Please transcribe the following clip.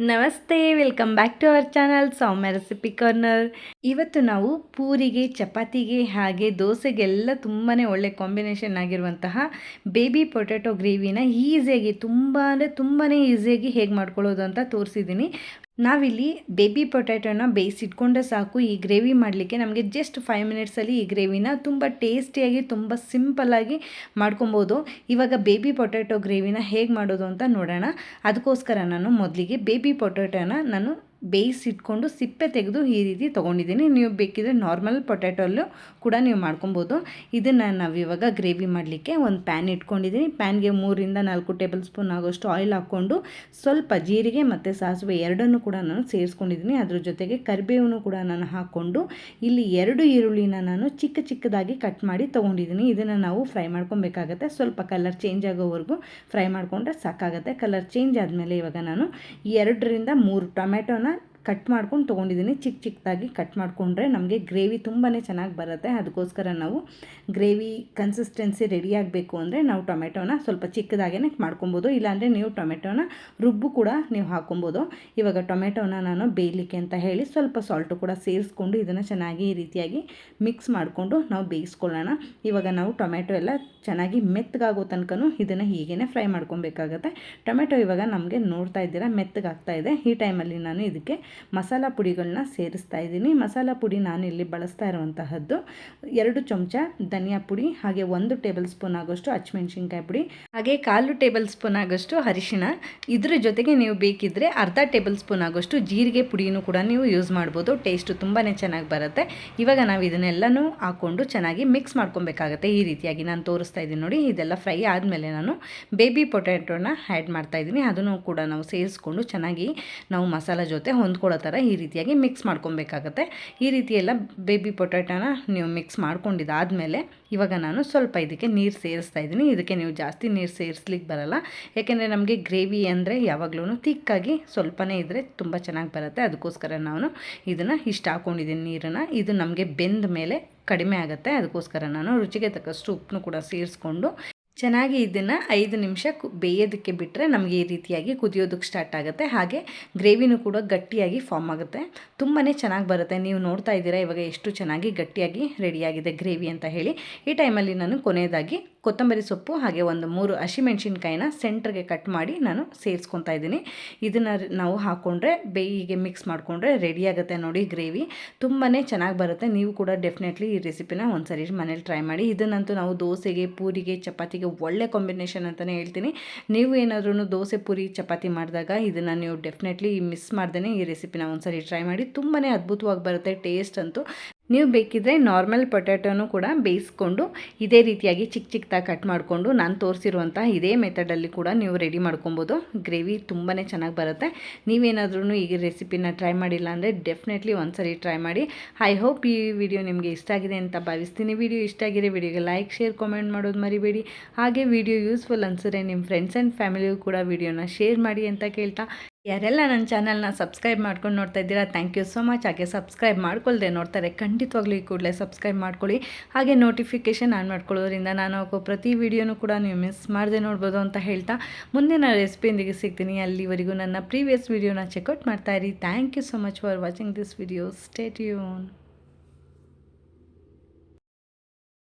ನಮಸ್ತೆ, welcome back to our channel Soumya recipe corner. ಇವತ್ತು ನಾವು ಪೂರಿಗೆ, ಚಪಾತಿಗೆ ಹಾಗೆ ದೋಸೆಗೆಲ್ಲ ತುಂಬಾ ಒಳ್ಳೆ ಕಾಂಬಿನೇಷನ್ ಆಗಿರುವಂತಹ ಬೇಬಿ ಪೊಟ್ಯಾಟೊ ಗ್ರೇವಿನ ಈಸಿಯಾಗಿ ತುಂಬಾ ಈಸಿಯಾಗಿ ಹೇಗೆ ಮಾಡ್ಕೊಳ್ಳೋದು ಅಂತ ತೋರಿಸಿದ್ದೀನಿ. ನಾವಿಲ್ಲಿ ಬೇಬಿ ಪೊಟ್ಯಾಟೊನ ಬೇಯಿಸಿಟ್ಕೊಂಡ್ರೆ ಸಾಕು. ಈ ಗ್ರೇವಿ ಮಾಡಲಿಕ್ಕೆ ನಮಗೆ ಜಸ್ಟ್ 5 ಮಿನಿಟ್ಸಲ್ಲಿ ಈ ಗ್ರೇವಿನ ತುಂಬ ಟೇಸ್ಟಿಯಾಗಿ ತುಂಬ ಸಿಂಪಲ್ಲಾಗಿ ಮಾಡ್ಕೊಬೋದು. ಇವಾಗ ಬೇಬಿ ಪೊಟ್ಯಾಟೊ ಗ್ರೇವಿನ ಹೇಗೆ ಮಾಡೋದು ಅಂತ ನೋಡೋಣ. ಅದಕ್ಕೋಸ್ಕರ ನಾನು ಮೊದಲಿಗೆ ಬೇಬಿ ಪೊಟ್ಯಾಟೊನ ನಾನು ಬೇಯಿಸಿಟ್ಕೊಂಡು ಸಿಪ್ಪೆ ತೆಗೆದು ಈ ರೀತಿ ತೊಗೊಂಡಿದ್ದೀನಿ. ನೀವು ಬೇಕಿದ್ರೆ ನಾರ್ಮಲ್ ಪೊಟ್ಯಾಟೊಲ್ಲೂ ಕೂಡ ನೀವು ಮಾಡ್ಕೊಬೋದು. ಇದನ್ನು ನಾವು ಇವಾಗ ಗ್ರೇವಿ ಮಾಡಲಿಕ್ಕೆ ಒಂದು ಪ್ಯಾನ್ ಇಟ್ಕೊಂಡಿದ್ದೀನಿ. ಪ್ಯಾನ್ಗೆ 3-4 ಟೇಬಲ್ ಸ್ಪೂನ್ ಆಗೋಷ್ಟು ಆಯಿಲ್ ಹಾಕ್ಕೊಂಡು ಸ್ವಲ್ಪ ಜೀರಿಗೆ ಮತ್ತು ಸಾಸಿವೆ ಎರಡನ್ನೂ ಕೂಡ ನಾನು ಸೇರಿಸ್ಕೊಂಡಿದ್ದೀನಿ. ಅದ್ರ ಜೊತೆಗೆ ಕರಿಬೇವನ್ನು ಕೂಡ ನಾನು ಹಾಕ್ಕೊಂಡು ಇಲ್ಲಿ 2 ಈರುಳ್ಳಿನ ನಾನು ಚಿಕ್ಕದಾಗಿ ಕಟ್ ಮಾಡಿ ತೊಗೊಂಡಿದ್ದೀನಿ. ಇದನ್ನು ನಾವು ಫ್ರೈ ಮಾಡ್ಕೊಬೇಕಾಗತ್ತೆ. ಸ್ವಲ್ಪ ಕಲರ್ ಚೇಂಜ್ ಆಗೋವರೆಗೂ ಫ್ರೈ ಮಾಡಿಕೊಂಡ್ರೆ ಸಾಕಾಗುತ್ತೆ. ಕಲರ್ ಚೇಂಜ್ ಆದಮೇಲೆ ಇವಾಗ ನಾನು 2-3 ಟೊಮೆಟೊನ ಕಟ್ ಮಾಡ್ಕೊಂಡು ತೊಗೊಂಡಿದ್ದೀನಿ. ಚಿಕ್ಕದಾಗಿ ಕಟ್ ಮಾಡಿಕೊಂಡ್ರೆ ನಮಗೆ ಗ್ರೇವಿ ತುಂಬಾ ಚೆನ್ನಾಗಿ ಬರುತ್ತೆ. ಅದಕ್ಕೋಸ್ಕರ ನಾವು ಗ್ರೇವಿ ಕನ್ಸಿಸ್ಟೆನ್ಸಿ ರೆಡಿ ಆಗಬೇಕು ಅಂದರೆ ನಾವು ಟೊಮೆಟೊನ ಸ್ವಲ್ಪ ಚಿಕ್ಕದಾಗೇ ಮಾಡ್ಕೊಬೋದು. ಇಲ್ಲಾಂದರೆ ನೀವು ಟೊಮೆಟೊನ ರುಬ್ಬು ಕೂಡ ನೀವು ಹಾಕ್ಕೊಬೋದು. ಇವಾಗ ಟೊಮೆಟೊನ ನಾನು ಬೇಯಲಿಕ್ಕೆ ಅಂತ ಹೇಳಿ ಸ್ವಲ್ಪ ಸಾಲ್ಟು ಕೂಡ ಸೇರಿಸ್ಕೊಂಡು ಇದನ್ನು ಚೆನ್ನಾಗಿ ಈ ರೀತಿಯಾಗಿ ಮಿಕ್ಸ್ ಮಾಡಿಕೊಂಡು ನಾವು ಬೇಯಿಸ್ಕೊಳ್ಳೋಣ. ಇವಾಗ ನಾವು ಟೊಮೆಟೊ ಎಲ್ಲ ಚೆನ್ನಾಗಿ ಮೆತ್ತಗಾಗೋ ತನಕನೂ ಇದನ್ನು ಹೀಗೇ ಫ್ರೈ ಮಾಡ್ಕೊಬೇಕಾಗತ್ತೆ. ಟೊಮೆಟೊ ಇವಾಗ ನಮಗೆ ನೋಡ್ತಾ ಇದ್ದೀರಾ ಮೆತ್ತಗಾಗ್ತಾ ಇದೆ. ಈ ಟೈಮಲ್ಲಿ ನಾನು ಇದಕ್ಕೆ ಮಸಾಲ ಪುಡಿಗಳನ್ನ ಸೇರಿಸ್ತಾ ಇದ್ದೀನಿ. ಮಸಾಲ ಪುಡಿ ನಾನು ಇಲ್ಲಿ ಬಳಸ್ತಾ ಇರುವಂತಹದ್ದು 2 ಚಮಚ ಧನಿಯಾ ಪುಡಿ, ಹಾಗೆ 1 ಟೇಬಲ್ ಸ್ಪೂನ್ ಆಗೋಷ್ಟು ಹಸಿಮೆಣಸಿನ್ಕಾಯಿ ಪುಡಿ, ಹಾಗೆ 1/4 ಟೇಬಲ್ ಸ್ಪೂನ್ ಆಗೋಷ್ಟು ಅರಿಶಿಣ. ಇದ್ರ ಜೊತೆಗೆ ನೀವು ಬೇಕಿದ್ದರೆ ಅರ್ಧ ಟೇಬಲ್ ಸ್ಪೂನ್ ಆಗೋಷ್ಟು ಜೀರಿಗೆ ಪುಡಿನೂ ಕೂಡ ನೀವು ಯೂಸ್ ಮಾಡ್ಬೋದು. ಟೇಸ್ಟು ತುಂಬಾ ಚೆನ್ನಾಗಿ ಬರುತ್ತೆ. ಇವಾಗ ನಾವು ಇದನ್ನೆಲ್ಲನೂ ಹಾಕ್ಕೊಂಡು ಚೆನ್ನಾಗಿ ಮಿಕ್ಸ್ ಮಾಡ್ಕೊಬೇಕಾಗತ್ತೆ. ಈ ರೀತಿಯಾಗಿ ನಾನು ತೋರಿಸ್ತಾ ಇದ್ದೀನಿ ನೋಡಿ. ಇದೆಲ್ಲ ಫ್ರೈ ಆದಮೇಲೆ ನಾನು ಬೇಬಿ ಪೊಟ್ಯಾಟೊನ ಆ್ಯಡ್ ಮಾಡ್ತಾ ಇದ್ದೀನಿ. ಅದನ್ನು ಕೂಡ ನಾವು ಸೇರಿಸ್ಕೊಂಡು ಚೆನ್ನಾಗಿ ನಾವು ಮಸಾಲ ಜೊತೆ ಹೊಂದ್ಕೊಳ್ಳೋ ಥರ ಈ ರೀತಿಯಾಗಿ ಮಿಕ್ಸ್ ಮಾಡ್ಕೊಬೇಕಾಗತ್ತೆ. ಈ ರೀತಿ ಎಲ್ಲ ಬೇಬಿ ಪೊಟ್ಯಾಟೊನ ನೀವು ಮಿಕ್ಸ್ ಮಾಡ್ಕೊಂಡಿದ್ದಾದಮೇಲೆ ಇವಾಗ ನಾನು ಸ್ವಲ್ಪ ಇದಕ್ಕೆ ನೀರು ಸೇರಿಸ್ತಾ ಇದ್ದೀನಿ. ಇದಕ್ಕೆ ನೀವು ಜಾಸ್ತಿ ನೀರು ಸೇರಿಸ್ಲಿಕ್ಕೆ ಬರಲ್ಲ, ಯಾಕೆಂದರೆ ನಮಗೆ ಗ್ರೇವಿ ಅಂದರೆ ಯಾವಾಗಲೂ ತಿಕ್ಕಾಗಿ ಸ್ವಲ್ಪನೇ ಇದ್ದರೆ ತುಂಬ ಚೆನ್ನಾಗಿ ಬರುತ್ತೆ. ಅದಕ್ಕೋಸ್ಕರ ನಾನು ಇದನ್ನು ಇಷ್ಟು ಹಾಕ್ಕೊಂಡಿದ್ದೀನಿ ನೀರನ್ನು. ಇದು ನಮಗೆ ಬೆಂದ ಮೇಲೆ ಕಡಿಮೆ ಆಗುತ್ತೆ. ಅದಕ್ಕೋಸ್ಕರ ನಾನು ರುಚಿಗೆ ತಕ್ಕಷ್ಟು ಉಪ್ಪನ್ನು ಕೂಡ ಸೇರಿಸ್ಕೊಂಡು ಚೆನ್ನಾಗಿ ಇದನ್ನು 5 ನಿಮಿಷ ಬೇಯೋದಕ್ಕೆ ಬಿಟ್ಟರೆ ನಮಗೆ ಈ ರೀತಿಯಾಗಿ ಕುದಿಯೋದಕ್ಕೆ ಸ್ಟಾರ್ಟ್ ಆಗುತ್ತೆ. ಹಾಗೆ ಗ್ರೇವಿನೂ ಕೂಡ ಗಟ್ಟಿಯಾಗಿ ಫಾರ್ಮ್ ಆಗುತ್ತೆ. ತುಂಬಾ ಚೆನ್ನಾಗಿ ಬರುತ್ತೆ. ನೀವು ನೋಡ್ತಾ ಇದ್ದೀರಾ ಇವಾಗ ಎಷ್ಟು ಚೆನ್ನಾಗಿ ಗಟ್ಟಿಯಾಗಿ ರೆಡಿಯಾಗಿದೆ ಗ್ರೇವಿ ಅಂತ ಹೇಳಿ. ಈ ಟೈಮಲ್ಲಿ ನಾನು ಕೊನೆಯದಾಗಿ ಕೊತ್ತಂಬರಿ ಸೊಪ್ಪು ಹಾಗೆ 3 ಹಸಿಮೆಣಸಿನ್ಕಾಯಿನ ಸೆಂಟ್ರಿಗೆ ಕಟ್ ಮಾಡಿ ನಾನು ಸೇರಿಸ್ಕೊತಾ ಇದ್ದೀನಿ. ಇದನ್ನು ನಾವು ಹಾಕ್ಕೊಂಡ್ರೆ ಬೇಯಿಗೆ ಮಿಕ್ಸ್ ಮಾಡಿಕೊಂಡ್ರೆ ರೆಡಿಯಾಗುತ್ತೆ ನೋಡಿ ಗ್ರೇವಿ. ತುಂಬಾ ಚೆನ್ನಾಗಿ ಬರುತ್ತೆ. ನೀವು ಕೂಡ ಡೆಫಿನೆಟ್ಲಿ ಈ ರೆಸಿಪಿನ ಒಂದ್ಸರಿ ಮನೇಲಿ ಟ್ರೈ ಮಾಡಿ. ಇದನ್ನಂತೂ ನಾವು ದೋಸೆಗೆ, ಪೂರಿಗೆ, ಚಪಾತಿಗೆ ಒಳ್ಳೆ ಕಾಂಬಿನೇಷನ್ ಅಂತಲೇ ಹೇಳ್ತೀನಿ. ನೀವು ಏನಾದ್ರೂ ದೋಸೆ, ಪೂರಿ, ಚಪಾತಿ ಮಾಡಿದಾಗ ಇದನ್ನು ನೀವು ಡೆಫಿನೆಟ್ಲಿ ಮಿಸ್ ಮಾಡ್ದೇ ಈ ರೆಸಿಪಿನ ಒಂದ್ಸರಿ ಟ್ರೈ ಮಾಡಿ. ತುಂಬಾ ಅದ್ಭುತವಾಗಿ ಬರುತ್ತೆ ಟೇಸ್ಟ್ ಅಂತೂ. ನೀವು ಬೇಕಿದ್ದರೆ ನಾರ್ಮಲ್ ಪೊಟ್ಯಾಟೊನೂ ಕೂಡ ಬೇಯಿಸ್ಕೊಂಡು ಇದೇ ರೀತಿಯಾಗಿ ಚಿಕ್ಕದಾಗಿ ಕಟ್ ಮಾಡಿಕೊಂಡು ನಾನು ತೋರಿಸಿರುವಂಥ ಇದೇ ಮೆಥಡಲ್ಲಿ ಕೂಡ ನೀವು ರೆಡಿ ಮಾಡ್ಕೊಬೋದು. ಗ್ರೇವಿ ತುಂಬಾ ಚೆನ್ನಾಗಿ ಬರುತ್ತೆ. ನೀವೇನಾದ್ರೂ ಈ ರೆಸಿಪಿನ ಟ್ರೈ ಮಾಡಿಲ್ಲ ಅಂದರೆ ಡೆಫಿನೆಟ್ಲಿ ಒಂದ್ಸರಿ ಟ್ರೈ ಮಾಡಿ. ಐ ಹೋಪ್ ಈ ವಿಡಿಯೋ ನಿಮಗೆ ಇಷ್ಟ ಆಗಿದೆ ಅಂತ ಭಾವಿಸ್ತೀನಿ. ವಿಡಿಯೋ ಇಷ್ಟ ಆಗಿದೆ ವಿಡಿಯೋಗೆ ಲೈಕ್, ಶೇರ್, ಕಾಮೆಂಟ್ ಮಾಡೋದು ಮರಿಬೇಡಿ. ಹಾಗೆ ವಿಡಿಯೋ ಯೂಸ್ಫುಲ್ ಅನಿಸಿದ್ರೆ ನಿಮ್ಮ ಫ್ರೆಂಡ್ಸ್ ಆ್ಯಂಡ್ ಫ್ಯಾಮಿಲಿಗೂ ಕೂಡ ವಿಡಿಯೋನ ಶೇರ್ ಮಾಡಿ ಅಂತ ಕೇಳ್ತಾ, ಯಾರೆಲ್ಲ ನನ್ನ ಚಾನಲ್ನ ಸಬ್ಸ್ಕ್ರೈಬ್ ಮಾಡ್ಕೊಂಡು ನೋಡ್ತಾ ಇದ್ದೀರಾ ಥ್ಯಾಂಕ್ ಯು ಸೋ ಮಚ್. ಹಾಗೆ ಸಬ್ಸ್ಕ್ರೈಬ್ ಮಾಡ್ಕೊಳ್ದೆ ನೋಡ್ತಾರೆ ಖಂಡಿತವಾಗ್ಲೂ ಈ ಕೂಡಲೇ ಸಬ್ಸ್ಕ್ರೈಬ್ ಮಾಡ್ಕೊಳ್ಳಿ. ಹಾಗೆ ನೋಟಿಫಿಕೇಷನ್ ಆನ್ ಮಾಡ್ಕೊಳ್ಳೋದ್ರಿಂದ ನಾನು ಹಾಕೋ ಪ್ರತಿ ವಿಡಿಯೋನೂ ಕೂಡ ನೀವು ಮಿಸ್ ಮಾಡದೆ ನೋಡ್ಬೋದು ಅಂತ ಹೇಳ್ತಾ ಮುಂದಿನ ರೆಸಿಪಿಯೊಂದಿಗೆ ಸಿಗ್ತೀನಿ. ಅಲ್ಲಿವರೆಗೂ ನನ್ನ ಪ್ರೀವಿಯಸ್ ವಿಡಿಯೋನ ಚೆಕ್ಔಟ್ ಮಾಡ್ತಾ ಇರಿ. Thank you so much for watching this video. Stay tune.